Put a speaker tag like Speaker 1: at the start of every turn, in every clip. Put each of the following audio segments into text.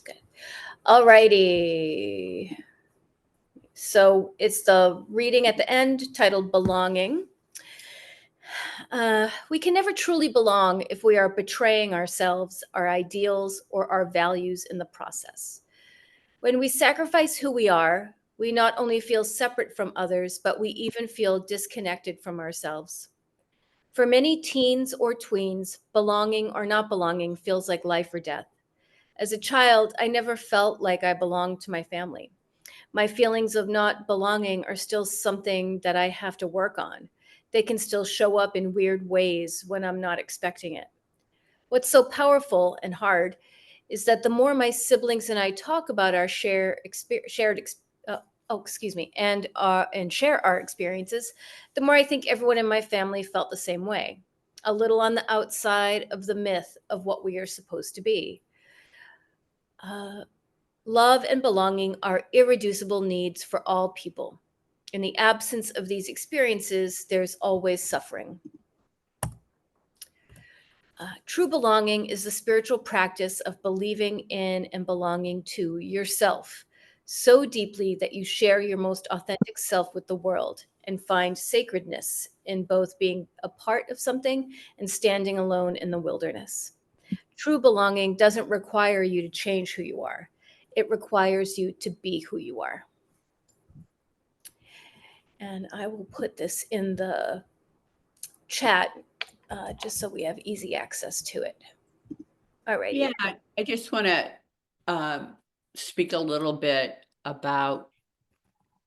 Speaker 1: Good. All righty. So it's the reading at the end titled Belonging. We can never truly belong if we are betraying ourselves, our ideals, or our values in the process. When we sacrifice who we not only feel separate from others, but we even feel disconnected from ourselves. For many teens or tweens, belonging or not belonging feels like life or death. As a child, I never felt like I belonged to my family. My feelings of not belonging are still something that I have to work on. They can still show up in weird ways when I'm not expecting it. What's so powerful and hard is that the more my siblings and I talk about our and share our experiences, the more I think everyone in my family felt the same way, a little on the outside of the myth of what we are supposed to be. Uh, Love and belonging are irreducible needs for all people. In the absence of these experiences, there's always suffering. True belonging is the spiritual practice of believing in and belonging to yourself so deeply that you share your most authentic self with the world and find sacredness in both being a part of something and standing alone in the wilderness. True belonging doesn't require you to change who you are, it requires you to be who you are. And I will put this in the chat just so we have easy access to it. All right.
Speaker 2: Yeah, I just want to speak a little bit about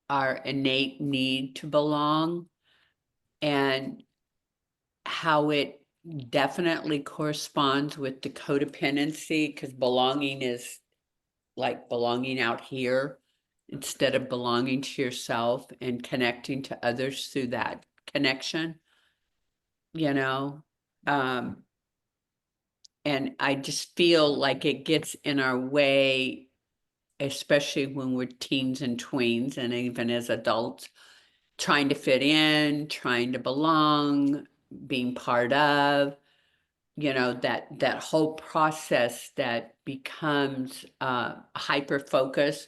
Speaker 2: our innate need to belong and how it definitely corresponds with the codependency, because belonging is like belonging out here instead of belonging to yourself and connecting to others through that connection, you know. Um, and I just feel like it gets in our way, especially when we're teens and tweens and even as adults, trying to fit in, trying to belong, being part of, that whole process that becomes hyper focus,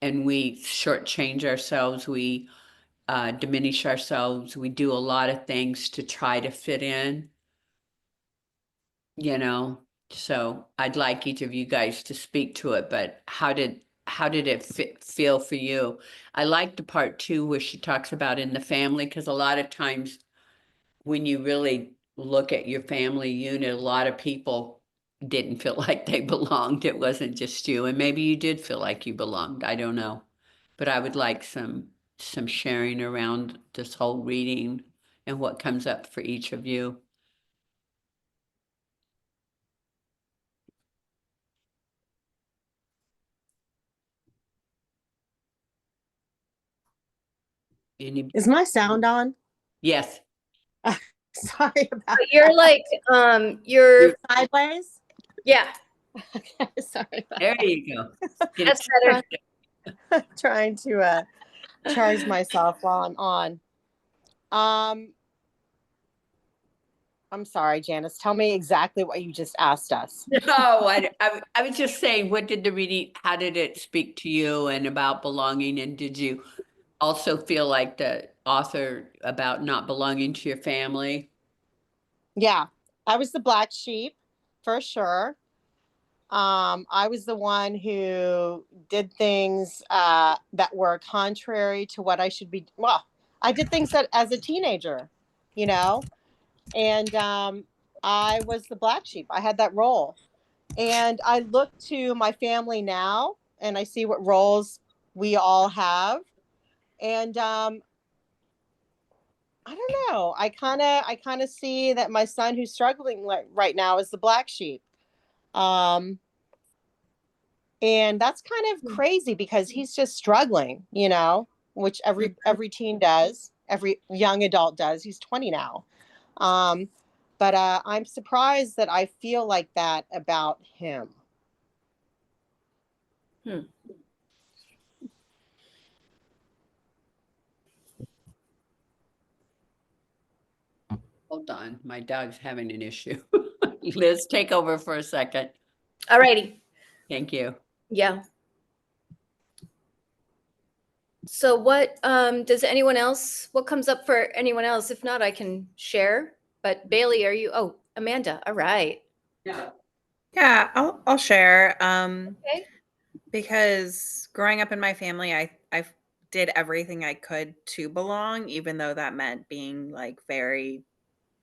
Speaker 2: and we shortchange ourselves, we diminish ourselves, we do a lot of things to try to fit in, you know. So I'd like each of you guys to speak to it, but how did it feel for you? I like the part too where she talks about in the family, because a lot of times when you really look at your family unit, a lot of people didn't feel like they belonged. It wasn't just you, and maybe you did feel like you belonged. I don't know, but I would like some sharing around this whole reading and what comes up for each of you. Any?
Speaker 3: Is my sound on?
Speaker 2: Yes.
Speaker 3: Sorry about
Speaker 1: But you're like, you're,
Speaker 3: sideways.
Speaker 1: yeah,
Speaker 3: Okay, sorry about
Speaker 2: There
Speaker 3: that.
Speaker 2: you go.
Speaker 1: that's better.
Speaker 3: Trying to charge myself while I'm on. I'm sorry, Janice. Tell me exactly what you just asked us.
Speaker 2: No, I was just saying, what did the reading, how did it speak to you and about belonging? And did you also feel like the author about not belonging to your family?
Speaker 3: Yeah, I was the black sheep for sure. I was the one who did things that were contrary to what I should be. Well, I did things that as a teenager, you know, and I was the black sheep. I had that role. And I look to my family now and I see what roles we all have. And I don't know. I kind of see that my son who's struggling right now is the black sheep. Um and that's kind of crazy because he's just struggling, which every teen does, every young adult does. He's 20 now. Um but I'm surprised that I feel like that about him.
Speaker 1: Hmm.
Speaker 2: Hold on, my dog's having an issue. Liz, take over for a second.
Speaker 1: All righty.
Speaker 2: Thank you.
Speaker 1: Yeah. So what does anyone else, what comes up for anyone else? If not, I can share. But Bailey, are you, oh, Amanda, all right.
Speaker 2: Yeah.
Speaker 4: Yeah, I'll share.
Speaker 1: Okay.
Speaker 4: Because growing up in my family, I did everything I could to belong, even though that meant being like very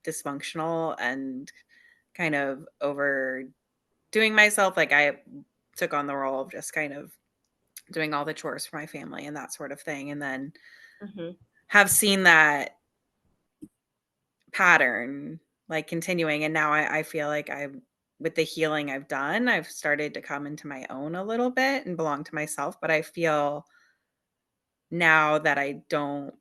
Speaker 4: dysfunctional and kind of overdoing myself. Like I took on the role of just kind of doing all the chores for my family and that sort of thing, and then
Speaker 1: Mm-hmm.
Speaker 4: have seen that pattern like continuing. And now I feel like I'm with the healing I've done, I've started to come into my own a little bit and belong to myself. But I feel now that I don't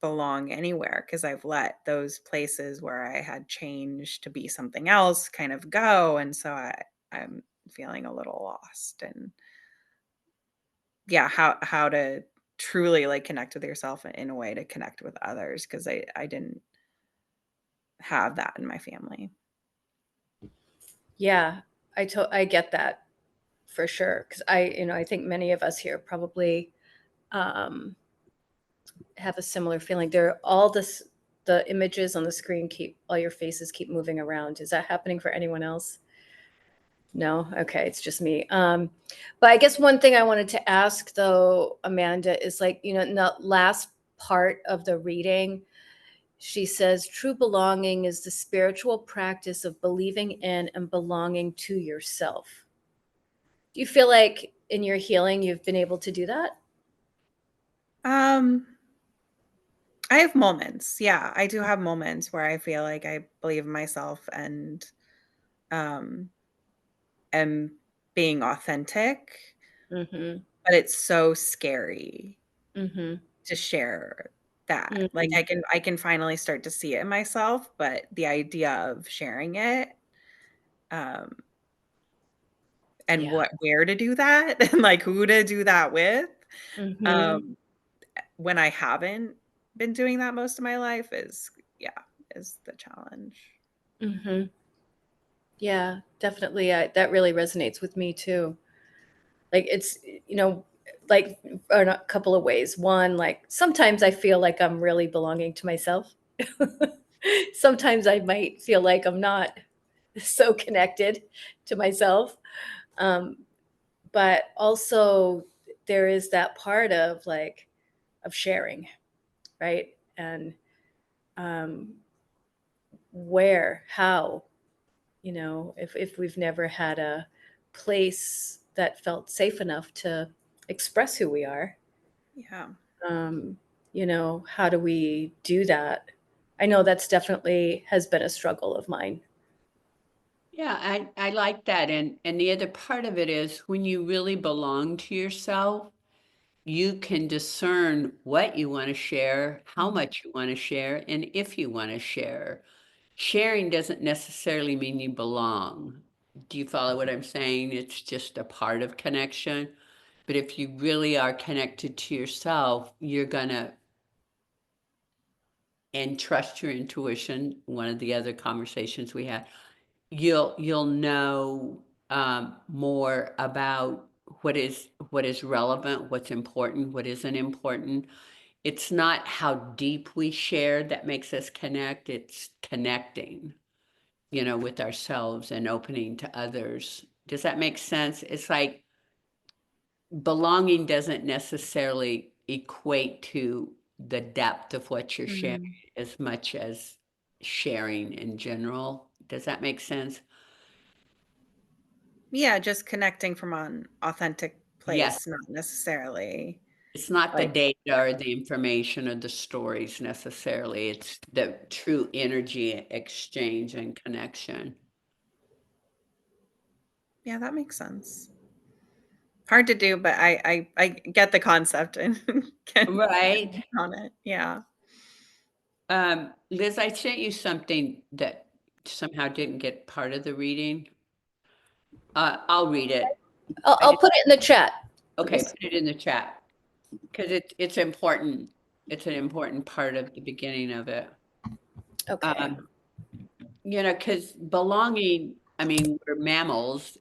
Speaker 4: belong anywhere because I've let those places where I had changed to be something else kind of go. And so I'm feeling a little lost. And yeah, how to truly like connect with yourself in a way to connect with others, because I didn't have that in my family.
Speaker 1: Yeah, I get that for sure. Because I think many of us here probably um, have a similar feeling. There, all this, the images on the screen keep, all your faces keep moving around. Is that happening for anyone else? No? Okay, it's just me. But I guess one thing I wanted to ask though, Amanda, is like, in the last part of the reading, she says, true belonging is the spiritual practice of believing in and belonging to yourself. Do you feel like in your healing you've been able to do that?
Speaker 4: Um, I have moments. Yeah, I do have moments where I feel like I believe in myself and um am being authentic,
Speaker 1: Mm-hmm.
Speaker 4: but it's so scary
Speaker 1: Mm-hmm.
Speaker 4: to share that. Like
Speaker 1: Mm-hmm.
Speaker 4: I can finally start to see it in myself, but the idea of sharing it, um, and
Speaker 1: Yeah.
Speaker 4: where to do that and like who to do that with,
Speaker 1: Mm-hmm.
Speaker 4: um, when I haven't been doing that most of my life is, yeah, is the challenge.
Speaker 1: Mm-hmm. Yeah, definitely. That really resonates with me too. Like it's, like in a couple of ways. One, like sometimes I feel like I'm really belonging to myself. Sometimes I might feel like I'm not so connected to myself. Um, but also there is that part of like of sharing, right? And um, where, how, if we've never had a place that felt safe enough to express who we are,
Speaker 4: Yeah.
Speaker 1: um, how do we do that? I know that's definitely has been a struggle of mine.
Speaker 2: Yeah, I like that. And the other part of it is when you really belong to yourself, you can discern what you want to share, how much you want to share, and if you want to share. Sharing doesn't necessarily mean you belong. Do you follow what I'm saying? It's just a part of connection. But if you really are connected to yourself, you're gonna and trust your intuition. One of the other conversations we had, you'll know more about what is relevant, what's important, what isn't important. It's not how deep we share that makes us connect. It's connecting, with ourselves and opening to others. Does that make sense? It's like belonging doesn't necessarily equate to the depth of what you're sharing
Speaker 1: Mhm.
Speaker 2: as much as sharing in general. Does that make sense?
Speaker 4: Yeah, just connecting from an authentic
Speaker 2: Yes.
Speaker 4: place, not necessarily
Speaker 2: It's not the
Speaker 4: like,
Speaker 2: data or the information or the stories necessarily. It's the true energy exchange and connection.
Speaker 4: yeah, that makes sense. Hard to do, but I get the concept and can
Speaker 2: Right.
Speaker 4: on it. Yeah.
Speaker 2: Liz, I sent you something that somehow didn't get part of the reading. I'll read it.
Speaker 1: I'll put it in the chat. Let me
Speaker 2: Okay,
Speaker 1: see.
Speaker 2: put it in the chat because it's important. It's an important part of the beginning of it.
Speaker 1: Okay.
Speaker 2: Um, because belonging, I mean, we're mammals,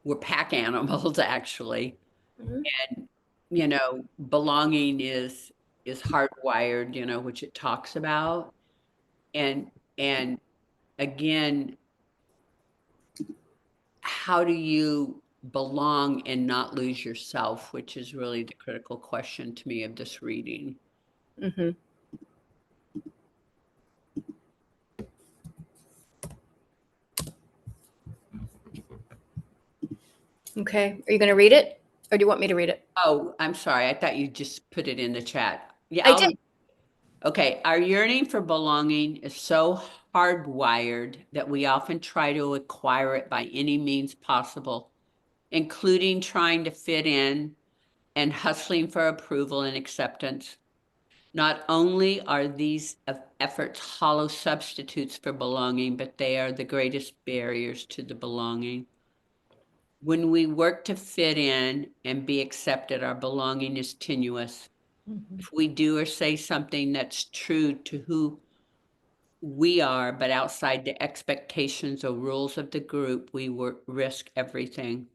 Speaker 2: we're pack animals actually.
Speaker 1: Mhm.
Speaker 2: And, you know, belonging is hardwired, you know, which it talks about. And again, how do you belong and not lose yourself, which is really the critical question to me of this reading.
Speaker 1: Mhm. Okay. Are you going to read it, or do you want me to read it?
Speaker 2: Oh, I'm sorry. I thought you just put it in the chat. Yeah,
Speaker 1: I did.
Speaker 2: Okay, our yearning for belonging is so hardwired that we often try to acquire it by any means possible, including trying to fit in and hustling for approval and acceptance. Not only are these efforts hollow substitutes for belonging, but they are the greatest barriers to the belonging. When we work to fit in and be accepted, our belonging is tenuous.
Speaker 1: Mhm.
Speaker 2: If we do or say something that's true to who we are, but outside the expectations or rules of the group, we risk everything.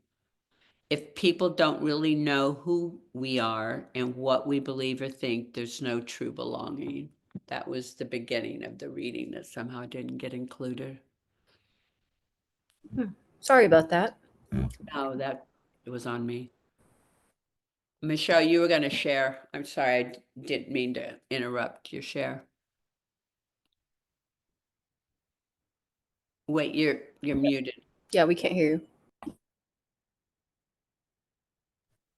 Speaker 2: If people don't really know who we are and what we believe or think, there's no true belonging. That was the beginning of the reading that somehow didn't get included.
Speaker 1: Sorry about that.
Speaker 2: No, that it was on me. Michelle, you were going to share. I'm sorry, I didn't mean to interrupt your share. Wait, you're muted.
Speaker 1: Yeah, we can't hear you.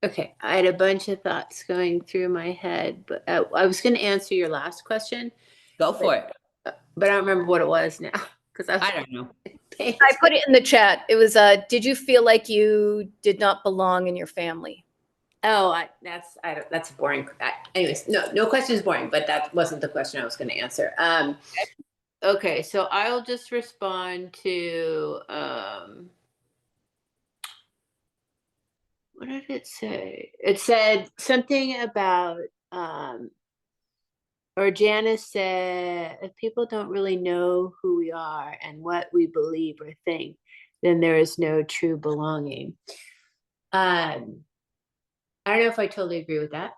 Speaker 5: Okay, I had a bunch of thoughts going through my head, but I was going to answer your last question,
Speaker 2: Go for it.
Speaker 5: but I don't remember what it was now because I was
Speaker 2: I don't know.
Speaker 5: paying
Speaker 1: I put it in the chat. It was, did you feel like you did not belong in your family?
Speaker 5: Oh, that's boring. Anyways, no question is boring, but that wasn't the question I was going to answer. Okay, so I'll just respond to what did it say? It said something about or Janice said, if people don't really know who we are and what we believe or think, then there is no true belonging. I don't know if I totally agree with that.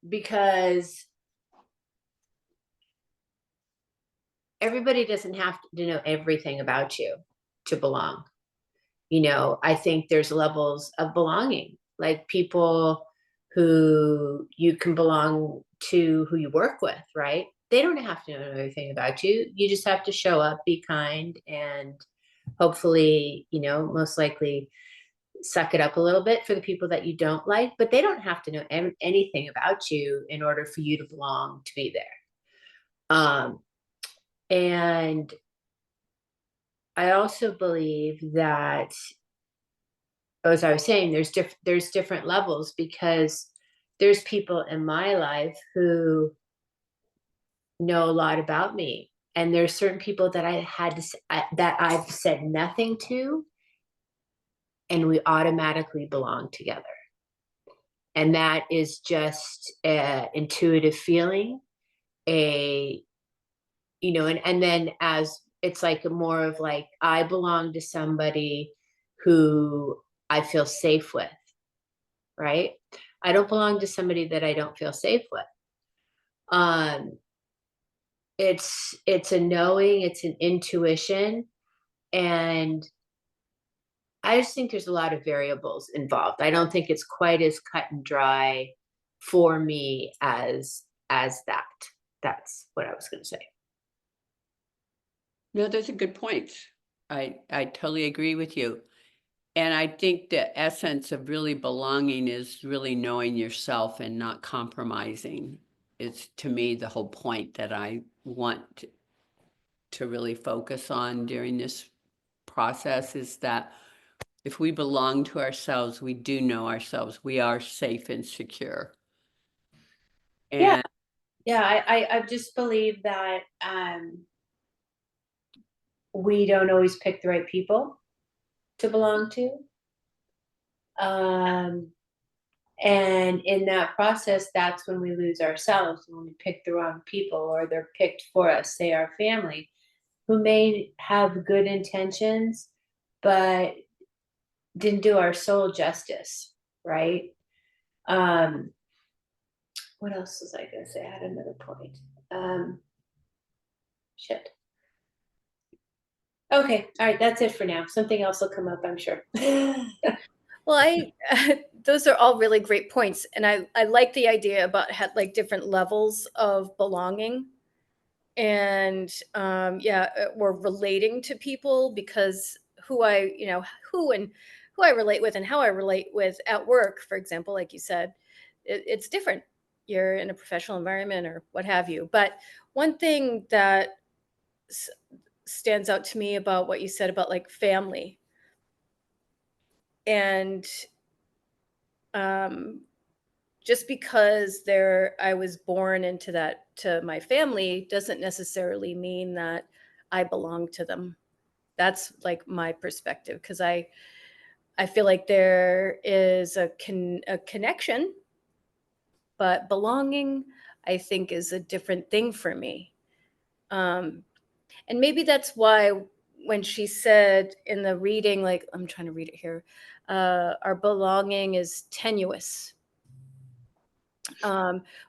Speaker 5: Because everybody doesn't have to know everything about you to belong. You know, I think there's levels of belonging, like people who you can belong to who you work with, right? They don't have to know everything about you. You just have to show up, be kind, and hopefully, you know, most likely suck it up a little bit for the people that you don't like, but they don't have to know anything about you in order for you to belong, to be there. And I also believe that, as I was saying, there's different levels, because there's people in my life who know a lot about me, and there's certain people that that I've said nothing to, and we automatically belong together. And that is just an intuitive feeling, and then as it's like more of like, I belong to somebody who I feel safe with, right? I don't belong to somebody that I don't feel safe with. Um, it's a knowing, it's an intuition, and I just think there's a lot of variables involved. I don't think it's quite as cut and dry for me as that. That's what I was going to say.
Speaker 2: No, those are good points. I totally agree with you. And I think the essence of really belonging is really knowing yourself and not compromising. It's, to me, the whole point that I want to really focus on during this process is that if we belong to ourselves, we do know ourselves. We are safe and secure.
Speaker 5: Yeah.
Speaker 2: And
Speaker 5: Yeah, I just believe that we don't always pick the right people to belong to. And in that process, that's when we lose ourselves, when we pick the wrong people, or they're picked for us, say our family, who may have good intentions, but didn't do our soul justice, right? What else was I gonna say? I had another point. Shit. Okay, all right, that's it for now. Something else will come up, I'm sure.
Speaker 1: Well, those are all really great points, and I like the idea about like different levels of belonging, and we're relating to people, because who I relate with and how I relate with at work, for example, like you said, it's different. You're in a professional environment or what have you. But one thing that s- stands out to me about what you said about like family, and um, just because I was born into that, to my family, doesn't necessarily mean that I belong to them. That's like my perspective, because I feel like there is a connection, but belonging, I think, is a different thing for me. Um, and maybe that's why when she said in the reading, like, I'm trying to read it here, our belonging is tenuous.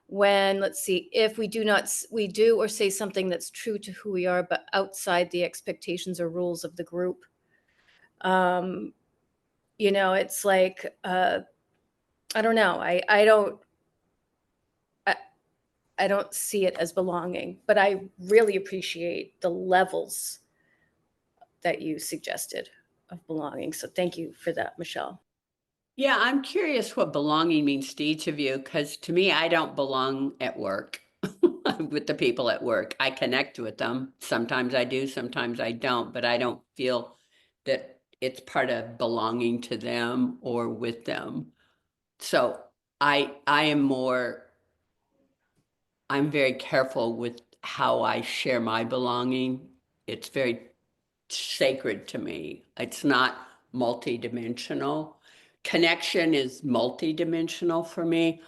Speaker 1: When, let's see, if we do or say something that's true to who we are, but outside the expectations or rules of the group. Um, it's like, I don't know. I, I don't see it as belonging, but I really appreciate the levels that you suggested of belonging. So thank you for that, Michelle.
Speaker 2: Yeah, I'm curious what belonging means to each of you, because to me, I don't belong at work with the people at work. I connect with them. Sometimes I do, sometimes I don't, but I don't feel that it's part of belonging to them or with them. So I'm very careful with how I share my belonging. It's very sacred to me. It's not multidimensional. Connection is multidimensional for me.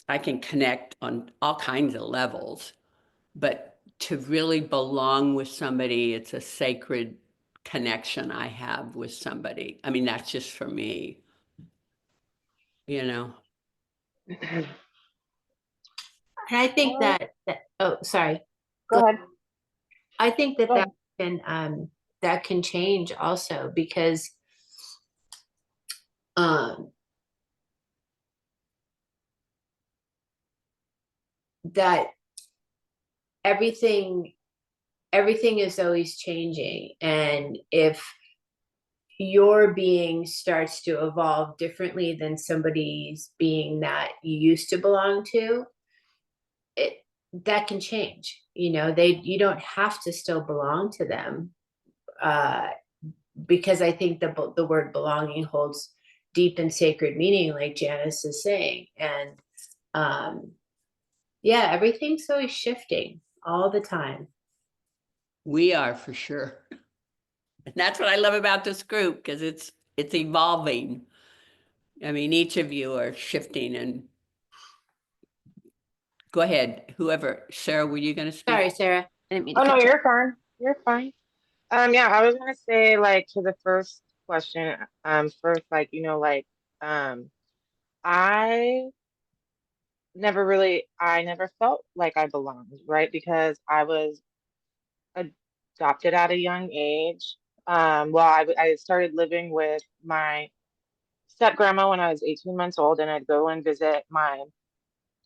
Speaker 2: I can connect on all kinds of levels, but to really belong with somebody, it's a sacred connection I have with somebody. I mean, that's just for me, you know.
Speaker 5: And I think that oh, sorry.
Speaker 6: Go ahead.
Speaker 5: I think that
Speaker 6: Go ahead.
Speaker 5: that can change also, because um that everything is always changing, and if your being starts to evolve differently than somebody's being that you used to belong to, it that can change. You don't have to still belong to them, uh because I think the word belonging holds deep and sacred meaning, like Janice is saying. And yeah, everything's always shifting all the time.
Speaker 2: We are, for sure. And that's what I love about this group, because it's evolving. I mean, each of you are shifting. And go ahead, whoever. Sarah, were you going to speak?
Speaker 5: Sorry, Sarah. I didn't mean to
Speaker 6: Oh no,
Speaker 5: cut you.
Speaker 6: you're fine. You're fine. Yeah, I was gonna say like to the first question, first, like, I I never felt like I belonged, right? Because I was adopted at a young age. Well, I started living with my step grandma when I was 18 months old, and I'd go and visit my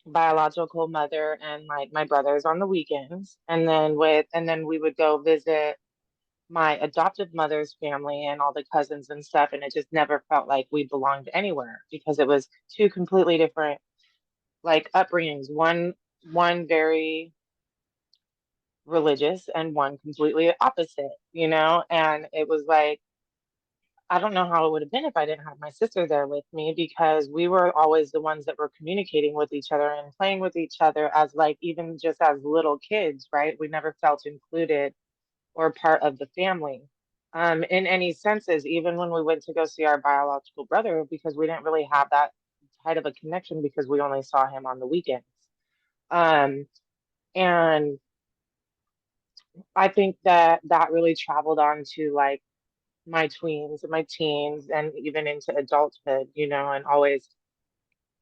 Speaker 6: biological mother and like my brothers on the weekends, and then we would go visit my adoptive mother's family and all the cousins and stuff, and it just never felt like we belonged anywhere because it was two completely different like upbringings. One very religious and one completely opposite, and it was like I don't know how it would have been if I didn't have my sister there with me, because we were always the ones that were communicating with each other and playing with each other as like even just as little kids, right? We never felt included or part of the family in any senses, even when we went to go see our biological brother, because we didn't really have that tight of a connection because we only saw him on the weekends. Um, and I think that that really traveled on to like my tweens and my teens and even into adulthood, you know, and always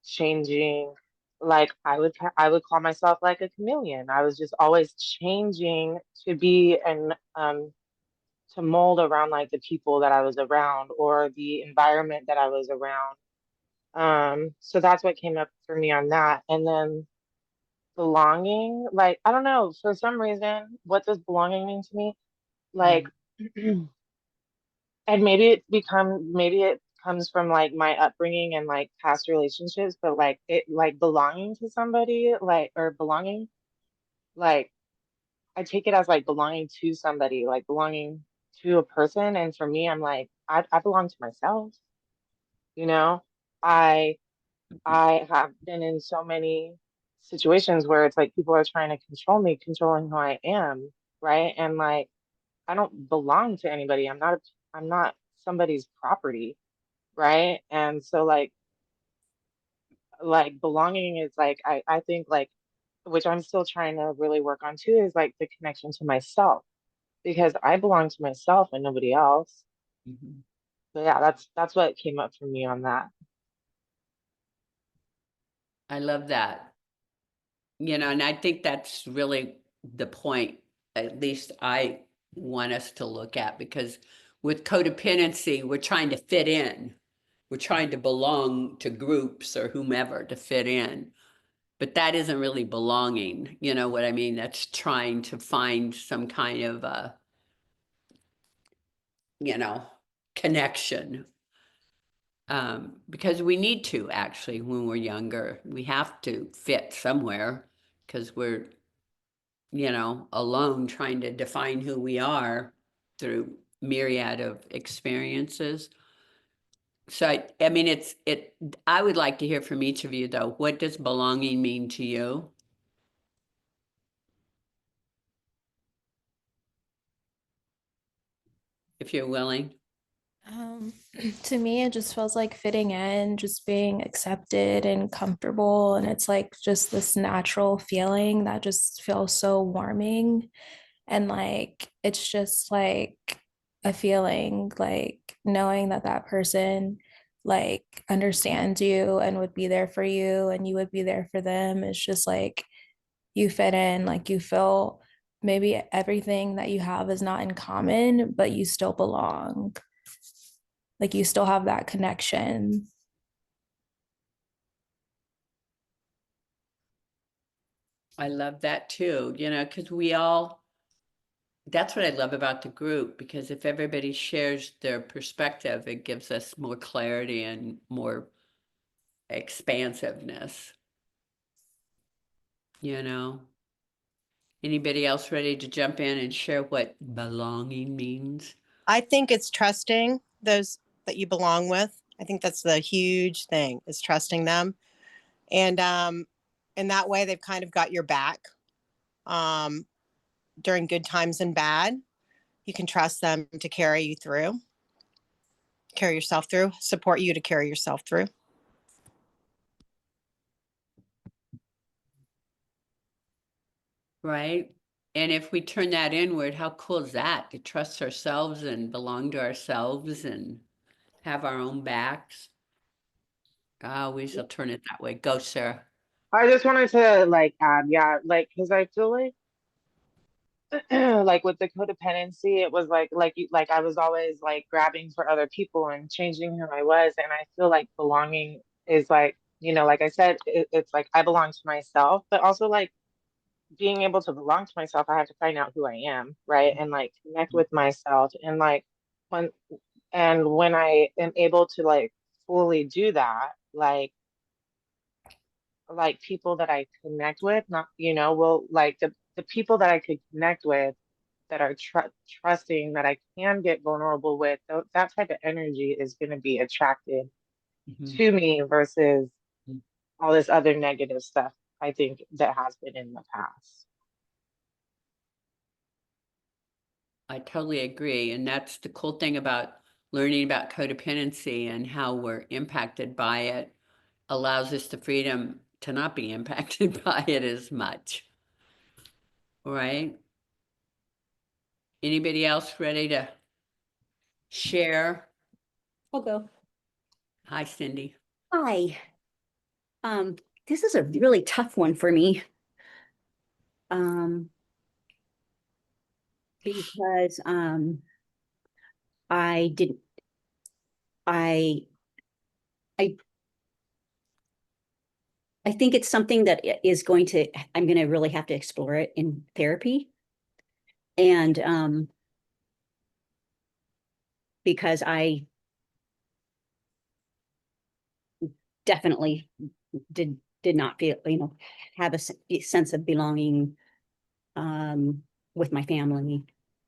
Speaker 6: changing. Like I would call myself like a chameleon. I was just always changing to be and to mold around like the people that I was around or the environment that I was around. So that's what came up for me on that. And then belonging, like I don't know, for some reason, what does belonging mean to me? Like and maybe it comes from like my upbringing and like past relationships, but like it like belonging to somebody, like or belonging, like I take it as like belonging to somebody, like belonging to a person. And for me, I'm like, I belong to myself, you know? I I have been in so many situations where it's like people are trying to control me, controlling who I am, right? And like I don't belong to anybody. I'm not somebody's property, right? And so like belonging is like I think like which I'm still trying to really work on too is like the connection to myself because I belong to myself and nobody else.
Speaker 2: Mhm.
Speaker 6: So yeah, that's what came up for me on that.
Speaker 2: I love that. And I think that's really the point, at least I want us to look at, because with codependency, we're trying to fit in. We're trying to belong to groups or whomever to fit in. But that isn't really belonging. You know what I mean? That's trying to find some kind of you know, connection. Because we need to actually when we're younger. We have to fit somewhere because we're alone trying to define who we are through myriad of experiences. So I mean, I would like to hear from each of you though. What does belonging mean to you? If you're willing.
Speaker 7: Um, to me, it just feels like fitting in, just being accepted and comfortable. And it's like just this natural feeling that just feels so warming. And like, it's just like a feeling, like knowing that that person like understands you and would be there for you and you would be there for them. It's just like you fit in, like you feel maybe everything that you have is not in common, but you still belong, like you still have that connection.
Speaker 2: I love that too, because that's what I love about the group, because if everybody shares their perspective, it gives us more clarity and more expansiveness, you know. Anybody else ready to jump in and share what belonging means?
Speaker 3: I think it's trusting those that you belong with. I think that's the huge thing is trusting them. And in that way they've kind of got your back um during good times and bad. You can trust them to carry yourself through, support you to carry yourself through.
Speaker 2: Right? And if we turn that inward, how cool is that to trust ourselves and belong to ourselves and have our own backs? Ah, we shall turn it that way. Go, Sarah.
Speaker 6: I just wanted to like add, yeah, like because I feel like like with the codependency, it was like you like I was always like grabbing for other people and changing who I was. And I feel like belonging is like, you know, like I said, it's like I belong to myself, but also like being able to belong to myself, I have to find out who I am, right? And like connect with myself. And like when when I am able to like fully do that, like people that I connect with, not, you know, will like the people that I could connect with that are trusting that I can get vulnerable with, that type of energy is going to be attracted
Speaker 2: Mhm.
Speaker 6: to me versus all this other negative stuff I think that has been in the past.
Speaker 2: I totally agree. And that's the cool thing about learning about codependency and how we're impacted by it allows us the freedom to not be impacted by it as much. Right? Anybody else ready to share?
Speaker 8: I'll go.
Speaker 2: Hi, Cindy.
Speaker 8: Hi. This is a really tough one for me. Because I didn't I I I think it's something that is going to I'm going to really have to explore it in therapy. And because I definitely did not feel, have a sense of belonging with my family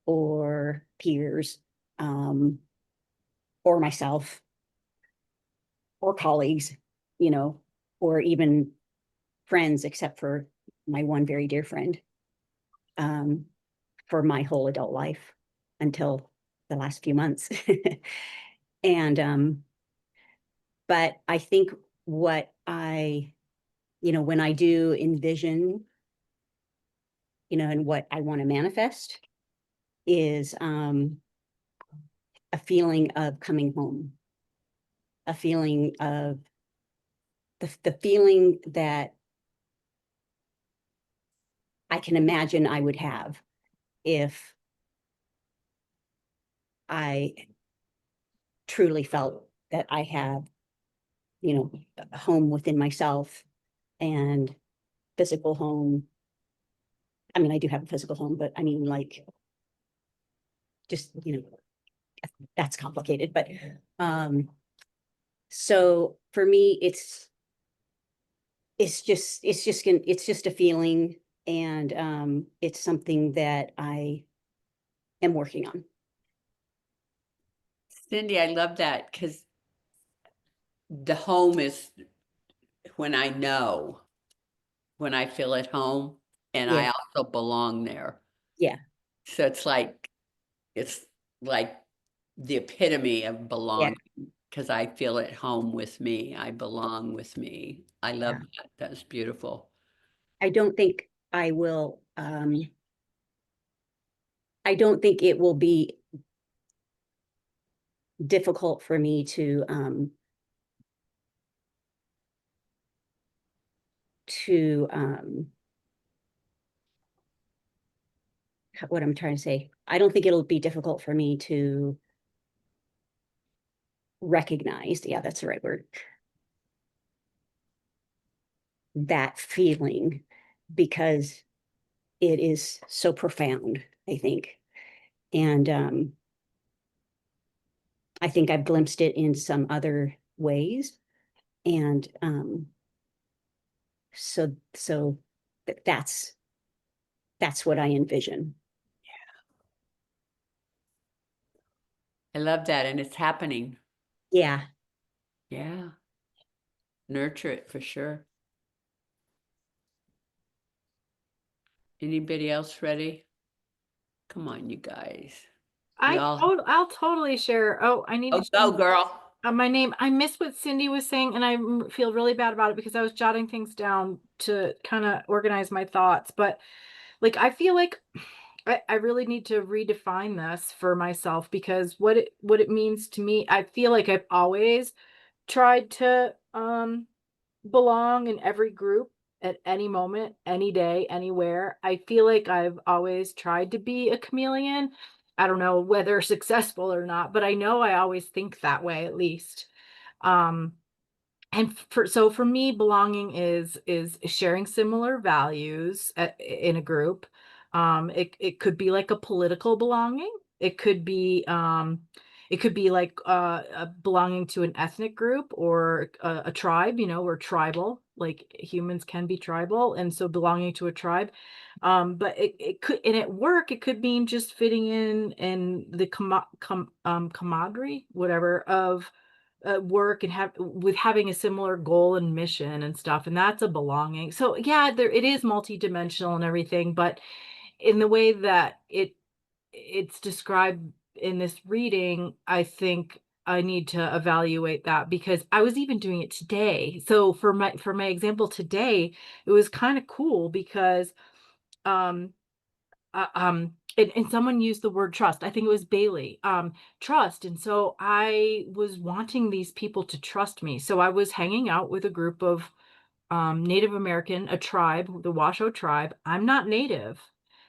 Speaker 8: or peers, or myself or colleagues, you know, or even friends, except for my one very dear friend, for my whole adult life until the last few months. And but I think what when I do envision, and what I want to manifest is a feeling of coming home, a feeling of the feeling that I can imagine I would have if I truly felt that I have, a home within myself and physical home. I mean, I do have a physical home, but I mean, like, just, that's complicated. But so for me, it's just a feeling, and it's something that I am working on.
Speaker 2: Cindy, I love that because the home is when I know, when I feel at home, and I
Speaker 8: Yeah.
Speaker 2: also belong there.
Speaker 8: Yeah.
Speaker 2: So it's like the epitome of belonging because I feel at home with me. I belong with me. I love that. That's beautiful.
Speaker 8: I don't think I will, I don't think it will be difficult for me to what I'm trying to say. I don't think it'll be difficult for me to recognize, yeah, that's the right word, that feeling, because it is so profound, I think. And I think I've glimpsed it in some other ways. And so that's what I envision.
Speaker 2: I love that. And it's happening.
Speaker 8: Yeah.
Speaker 2: Yeah. Nurture it for sure. Anybody else ready? Come on, you guys.
Speaker 9: I'll totally share. Oh, I need
Speaker 2: Oh,
Speaker 9: to
Speaker 2: go,
Speaker 9: change
Speaker 2: girl.
Speaker 9: my name. I missed what Cindy was saying, and I feel really bad about it because I was jotting things down to kind of organize my thoughts. But like, I feel like I really need to redefine this for myself because what it means to me, I feel like I've always tried to belong in every group at any moment, any day, anywhere. I feel like I've always tried to be a chameleon. I don't know whether successful or not, but I know I always think that way at least. Um, and for me, belonging is sharing similar values in a group. It could be like a political belonging. It could be like belonging to an ethnic group or a tribe. We're tribal. Like humans can be tribal, and so belonging to a tribe. But it could, and at work, it could mean just fitting in the camaraderie, whatever, of work and having a similar goal and mission and stuff, and that's a belonging. So yeah, there it is multidimensional and everything, but in the way that it's described in this reading, I think I need to evaluate that because I was even doing it today. So for my example today, it was kind of cool because um and someone used the word trust. I think it was Bailey. Trust. And so I was wanting these people to trust me. So I was hanging out with a group of Native American, a tribe, the Washoe tribe. I'm not Native,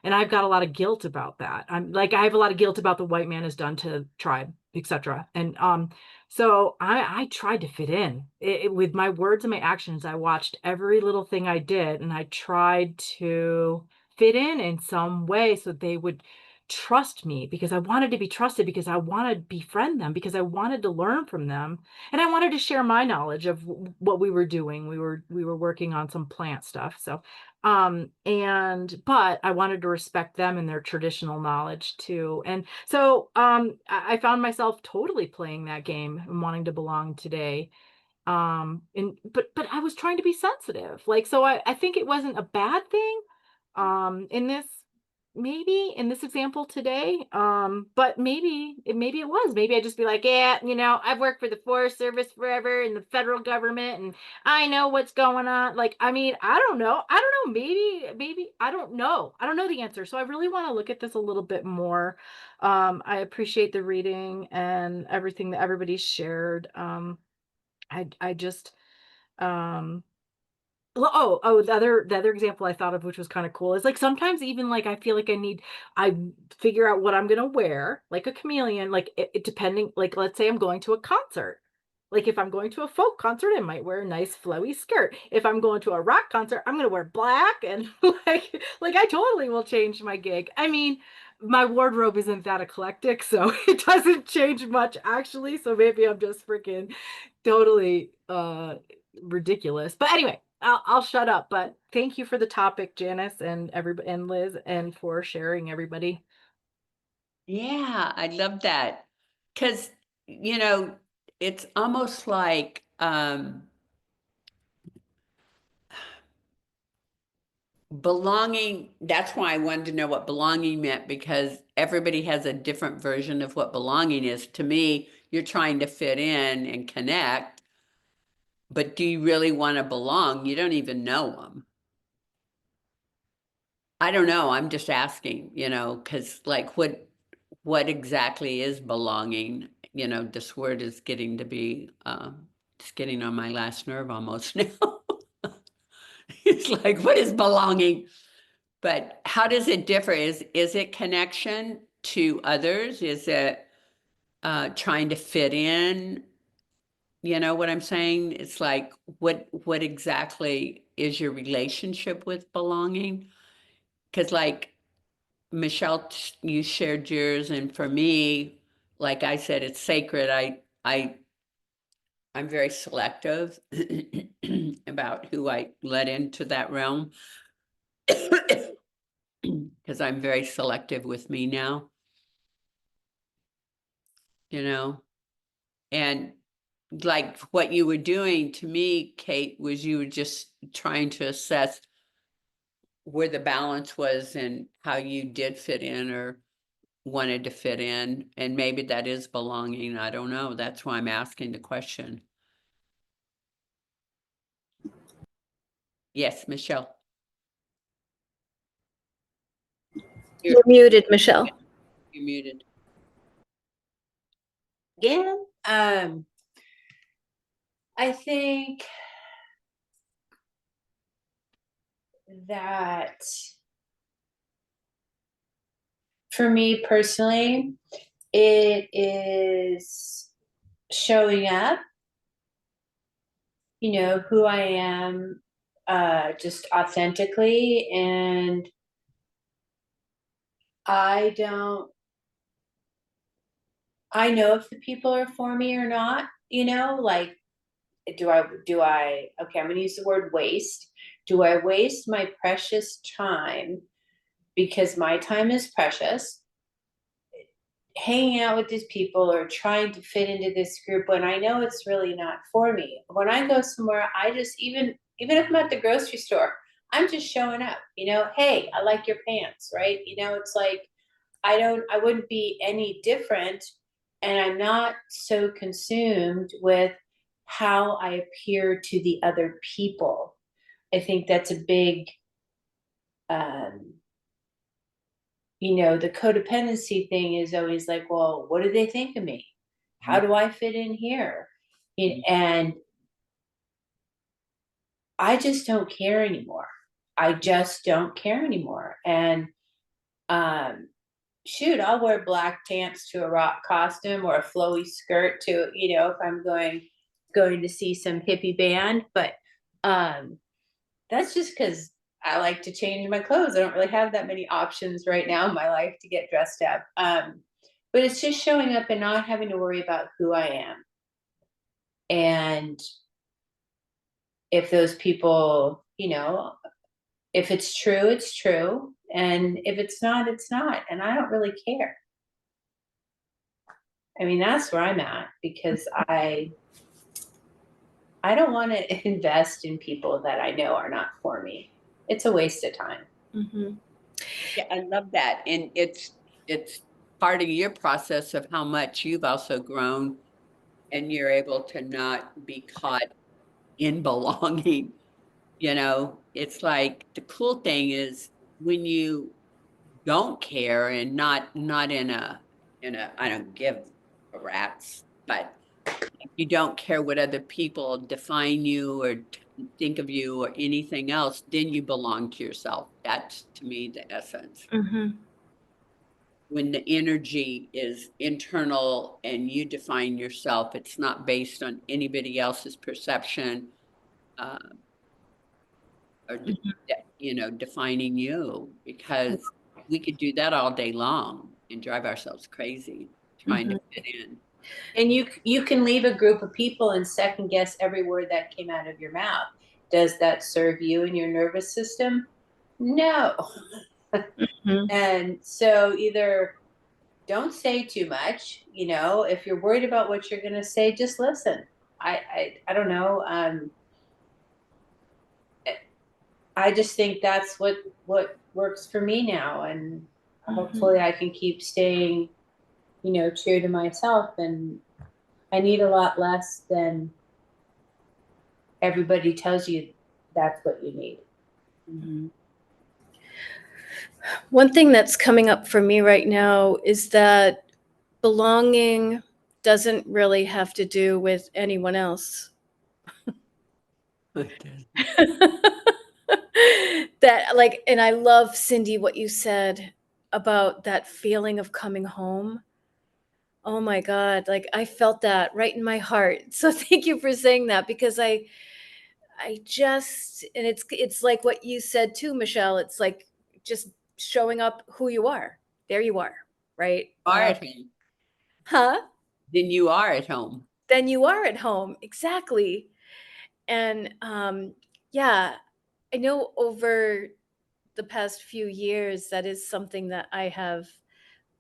Speaker 9: and I've got a lot of guilt about that. I'm like, I have a lot of guilt about the white man has done to tribe, etc. And so I tried to fit in with my words and my actions. I watched every little thing I did, and I tried to fit in some way so they would trust me, because I wanted to be trusted, because I wanted to befriend them, because I wanted to learn from them, and I wanted to share my knowledge of what we were doing. We were working on some plant stuff. So but I wanted to respect them and their traditional knowledge too. And so I found myself totally playing that game and wanting to belong today. And but I was trying to be sensitive. Like, so I think it wasn't a bad thing in this, maybe in this example today. But maybe it was. Maybe I'd just be like, yeah, I've worked for the Forest Service forever and the federal government, and I know what's going on. Like, I mean, I don't know. Maybe I don't know. I don't know the answer. So I really want to look at this a little bit more. I appreciate the reading and everything that everybody shared. I just the other example I thought of, which was kind of cool, is like sometimes even like I feel like I figure out what I'm gonna wear, like a chameleon, like it depending, like let's say I'm going to a concert. Like if I'm going to a folk concert, I might wear a nice flowy skirt. If I'm going to a rock concert, I'm gonna wear black and like I totally will change my gig. I mean, my wardrobe isn't that eclectic, so it doesn't change much actually. So maybe I'm just freaking totally ridiculous. But anyway, I'll shut up. But thank you for the topic, Janice, and everybody, and Liz, and for sharing, everybody.
Speaker 2: Yeah, I love that. Because, it's almost like belonging. That's why I wanted to know what belonging meant, because everybody has a different version of what belonging is. To me, you're trying to fit in and connect, but do you really want to belong? You don't even know them. I don't know. I'm just asking, because like what exactly is belonging? This word is getting to be it's getting on my last nerve almost now. It's like, what is belonging? But how does it differ? Is it connection to others? Is it trying to fit in? You know what I'm saying? It's like, what exactly is your relationship with belonging? Because like Michelle, you shared yours, and for me, like I said, it's sacred. I'm very selective about who I let into that realm, because I'm very selective with me now, and like what you were doing to me, Kate, was you were just trying to assess where the balance was and how you did fit in or wanted to fit in, and maybe that is belonging. I don't know. That's why I'm asking the question. Yes, Michelle.
Speaker 1: You're muted, Michelle.
Speaker 2: You're muted.
Speaker 5: Yeah. I think that for me personally, it is showing up, who I am, just authentically. And I know if the people are for me or not, like, do I, okay, I'm going to use the word waste. Do I waste my precious time, because my time is precious, hanging out with these people or trying to fit into this group when I know it's really not for me? When I go somewhere, I just, even if I'm at the grocery store, I'm just showing up, hey, I like your pants, right? It's like, I wouldn't be any different. And I'm not so consumed with how I appear to the other people. I think that's a big, the codependency thing is always like, well, what do they think of me? How do I fit in here? And I just don't care anymore. I just don't care anymore. And shoot, I'll wear black pants to a rock costume or a flowy skirt to, if I'm going to see some hippie band. But that's just because I like to change my clothes. I don't really have that many options right now in my life to get dressed up. But it's just showing up and not having to worry about who I am. And if those people, if it's true, it's true. And if it's not, it's not. And I don't really care. I mean, that's where I'm at, because I don't want to invest in people that I know are not for me. It's a waste of time.
Speaker 1: Mm-hmm.
Speaker 2: Yeah, I love that. And it's part of your process of how much you've also grown, and you're able to not be caught in belonging. It's like the cool thing is when you don't care, and not in a I don't give a rat's, but you don't care what other people define you or think of you or anything else, then you belong to yourself. That's, to me, the essence.
Speaker 1: Mm-hmm.
Speaker 2: When the energy is internal and you define yourself, it's not based on anybody else's perception, or defining you, because we could do that all day long and drive ourselves crazy trying to fit in.
Speaker 5: And you can leave a group of people and second guess every word that came out of your mouth. Does that serve you and your nervous system? No.
Speaker 1: Mm-hmm.
Speaker 5: And so either don't say too much, if you're worried about what you're going to say, just listen. I don't know. I just think that's what works for me now. And hopefully I can keep staying, true to myself. And I need a lot less than everybody tells you that's what you need.
Speaker 2: Mm-hmm.
Speaker 1: One thing that's coming up for me right now is that belonging doesn't really have to do with anyone else. That, like, and I love, Cindy, what you said about that feeling of coming home. Oh my God, like I felt that right in my heart. So thank you for saying that, because I just, and it's like what you said too, Michelle. It's like just showing up who you are. There you are, right?
Speaker 2: Are at home.
Speaker 1: Huh?
Speaker 2: Then you are at home.
Speaker 1: Then you are at home. Exactly. And yeah, I know over the past few years, that is something that I have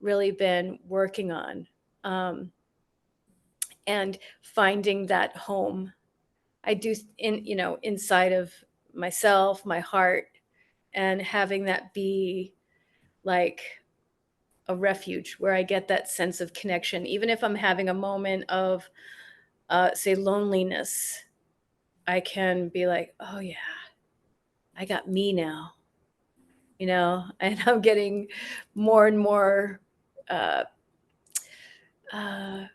Speaker 1: really been working on, and finding that home. I do inside of myself, my heart, and having that be like a refuge where I get that sense of connection, even if I'm having a moment of, say, loneliness. I can be like, oh yeah, I got me now, and I'm getting more and more uh, uh,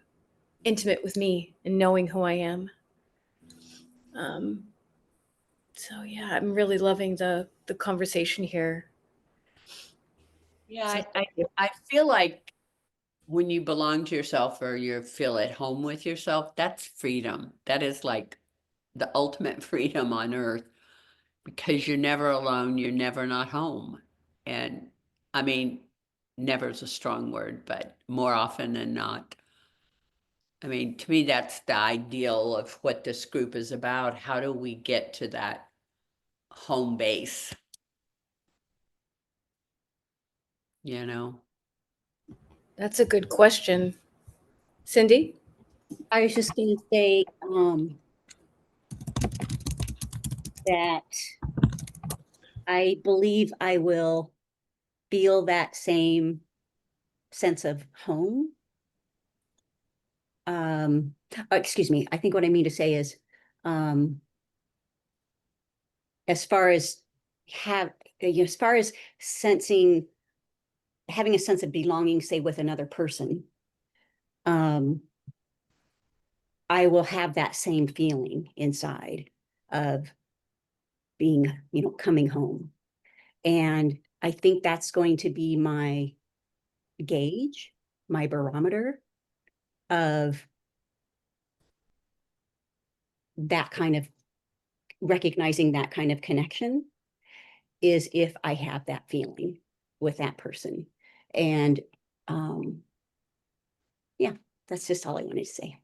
Speaker 1: intimate with me and knowing who I am. Um, so yeah, I'm really loving the conversation here.
Speaker 2: Yeah,
Speaker 1: So thank you.
Speaker 2: I feel like when you belong to yourself, or you feel at home with yourself, that's freedom. That is like the ultimate freedom on earth, because you're never alone. You're never not home. And I mean, never is a strong word, but more often than not. I mean, to me, that's the ideal of what this group is about. How do we get to that home base?
Speaker 1: That's a good question. Cindy?
Speaker 8: I was just going to say that I believe I will feel that same sense of home. Excuse me. I think what I mean to say is, as far as sensing having a sense of belonging, say with another person, I will have that same feeling inside of being, coming home. And I think that's going to be my gauge, my barometer of that kind of recognizing that kind of connection, is if I have that feeling with that person. And yeah, that's just all I wanted to say.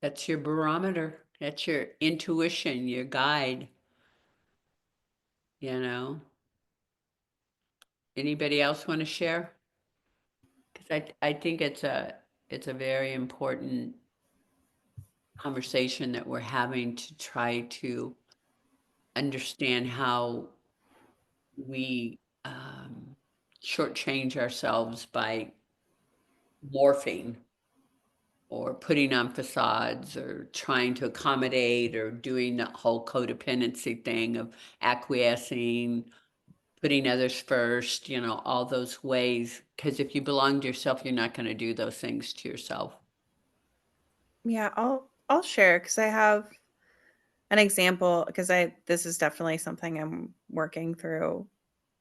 Speaker 2: That's your barometer. That's your intuition, your guide. Anybody else want to share? Because I think it's a very important conversation that we're having to try to understand how we shortchange ourselves by morphing or putting on facades or trying to accommodate or doing the whole codependency thing of acquiescing, putting others first, all those ways. Because if you belong to yourself, you're not going to do those things to yourself.
Speaker 4: Yeah, I'll share because I have an example, because this is definitely something I'm working through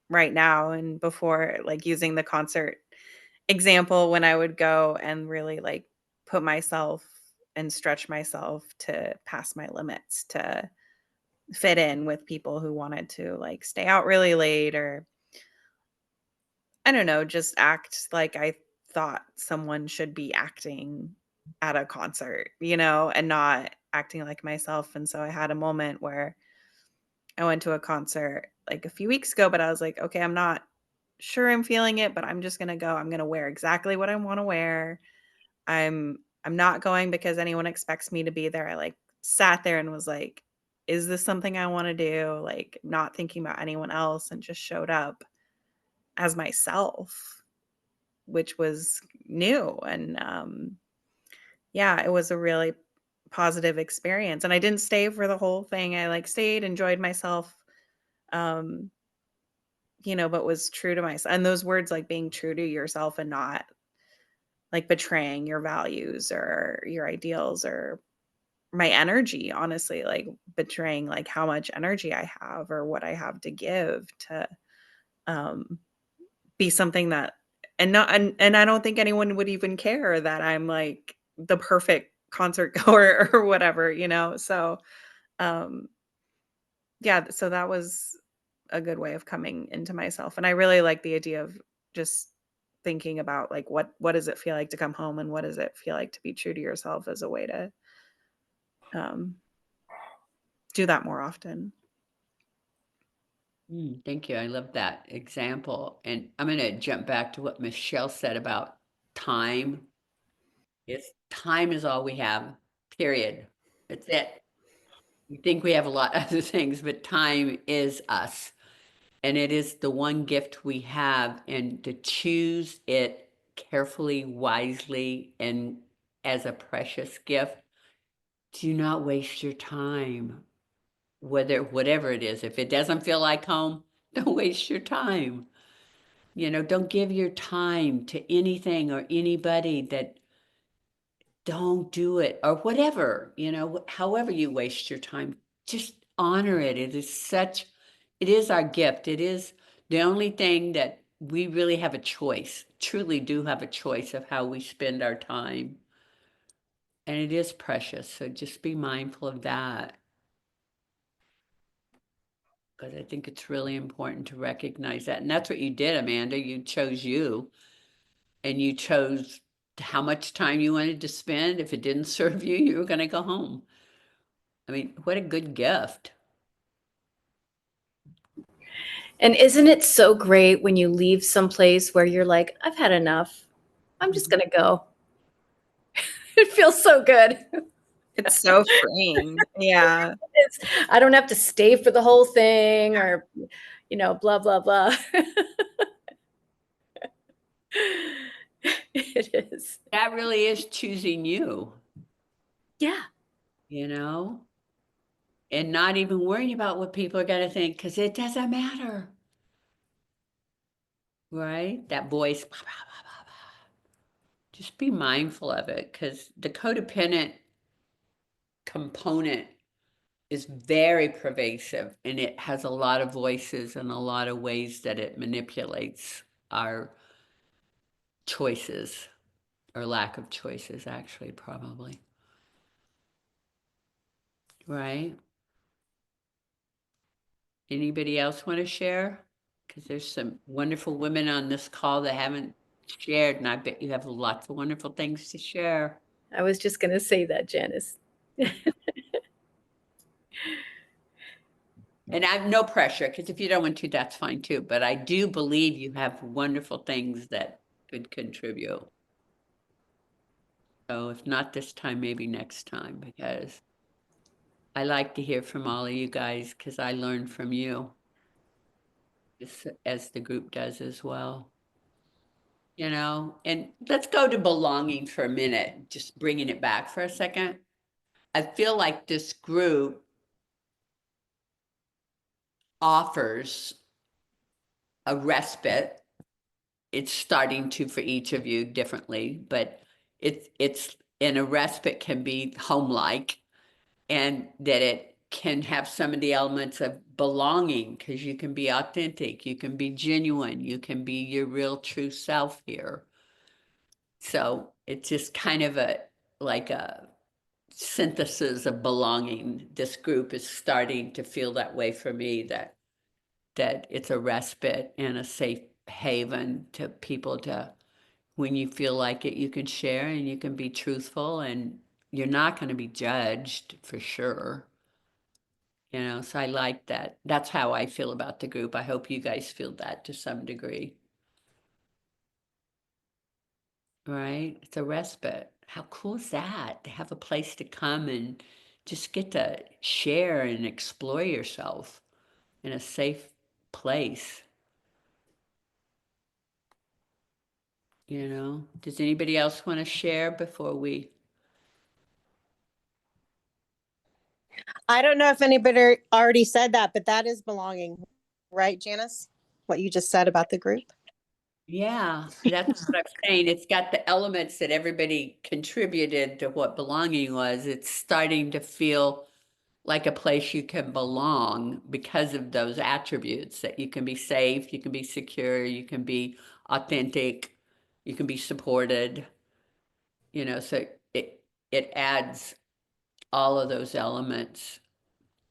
Speaker 4: right now. And before, like using the concert example, when I would go and really like put myself and stretch myself to pass my limits to fit in with people who wanted to like stay out really late, or I don't know, just act like I thought someone should be acting at a concert, and not acting like myself. And so I had a moment where I went to a concert like a few weeks ago, but I was like, okay, I'm not sure I'm feeling it, but I'm just going to go. I'm going to wear exactly what I want to wear. I'm not going because anyone expects me to be there. I like sat there and was like, is this something I want to do? Like not thinking about anyone else, and just showed up as myself, which was new. And yeah, it was a really positive experience. And I didn't stay for the whole thing. I like stayed, enjoyed myself. Um, but was true to myself. And those words, like being true to yourself and not like betraying your values or your ideals or my energy, honestly, like betraying like how much energy I have or what I have to give to um be something that, and not, and I don't think anyone would even care that I'm like the perfect concert goer or whatever, so um yeah, so that was a good way of coming into myself. And I really like the idea of just thinking about like what does it feel like to come home, and what does it feel like to be true to yourself, as a way to um do that more often.
Speaker 2: Thank you. I love that example. And I'm going to jump back to what Michelle said about time. Time is all we have, period. That's it. We think we have a lot of other things, but time is us. And it is the one gift we have, and to choose it carefully, wisely, and as a precious gift. Do not waste your time, whatever it is. If it doesn't feel like home, don't waste your time. Don't give your time to anything or anybody that don't do it, or whatever, however you waste your time, just honor it. It is our gift. It is the only thing that we really have a choice, truly do have a choice of how we spend our time. And it is precious. So just be mindful of that. Because I think it's really important to recognize that. And that's what you did, Amanda. You chose you, and you chose how much time you wanted to spend. If it didn't serve you, you were going to go home. I mean, what a good gift.
Speaker 1: And isn't it so great when you leave someplace where you're like, I've had enough. I'm just going to go. It feels so good.
Speaker 4: It's so freeing. Yeah.
Speaker 1: I don't have to stay for the whole thing, or, blah, blah, blah. It is.
Speaker 2: That really is choosing you,
Speaker 1: Yeah.
Speaker 2: and not even worrying about what people are going to think, because it doesn't matter. right? That voice. Just be mindful of it, because the codependent component is very pervasive, and it has a lot of voices and a lot of ways that it manipulates our choices, or lack of choices, actually, probably. Right? Anybody else want to share? Because there's some wonderful women on this call that haven't shared, and I bet you have lots of wonderful things to share.
Speaker 1: I was just going to say that, Janice.
Speaker 2: And I have no pressure, because if you don't want to, that's fine too. But I do believe you have wonderful things that could contribute. So if not this time, maybe next time, because I like to hear from all of you guys, because I learn from you, just as the group does as well. You know, and let's go to belonging for a minute, just bringing it back for a second. I feel like this group offers a respite. It's starting to for each of you differently, but it's and a respite can be home-like, and that it can have some of the elements of belonging, because you can be authentic, you can be genuine, you can be your real true self here. So it's just kind of like a synthesis of belonging. This group is starting to feel that way for me, that it's a respite and a safe haven to people to, when you feel like it, you can share and you can be truthful, and you're not going to be judged, for sure. You know, so I like that. That's how I feel about the group. I hope you guys feel that to some degree. Right? It's a respite. How cool is that? To have a place to come and just get to share and explore yourself in a safe place. You know, does anybody else want to share before we?
Speaker 3: I don't know if anybody already said that, but that is belonging, right, Janice? What you just said about the group?
Speaker 2: Yeah, that's what I'm saying. It's got the elements that everybody contributed to what belonging was. It's starting to feel like a place you can belong because of those attributes, that you can be safe, you can be secure, you can be authentic, you can be supported. You know, so it adds all of those elements,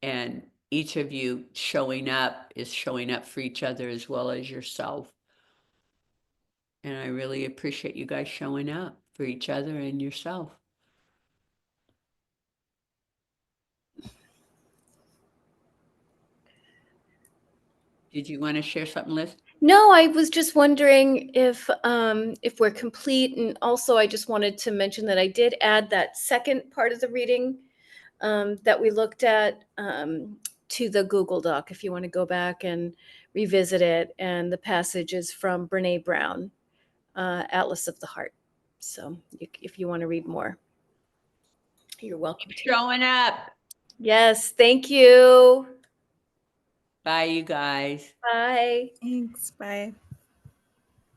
Speaker 2: and each of you showing up is showing up for each other as well as yourself. And I really appreciate you guys showing up for each other and yourself. Did you want to share something, Liz?
Speaker 1: No, I was just wondering if we're complete, and also I just wanted to mention that I did add that second part of the reading that we looked at to the Google Doc, if you want to go back and revisit it. And the passage is from Brene Brown, Atlas of the Heart. So if you want to read more, you're welcome to.
Speaker 2: Showing up.
Speaker 1: Yes, thank you.
Speaker 2: Bye, you guys.
Speaker 1: Bye.
Speaker 4: Thanks. Bye.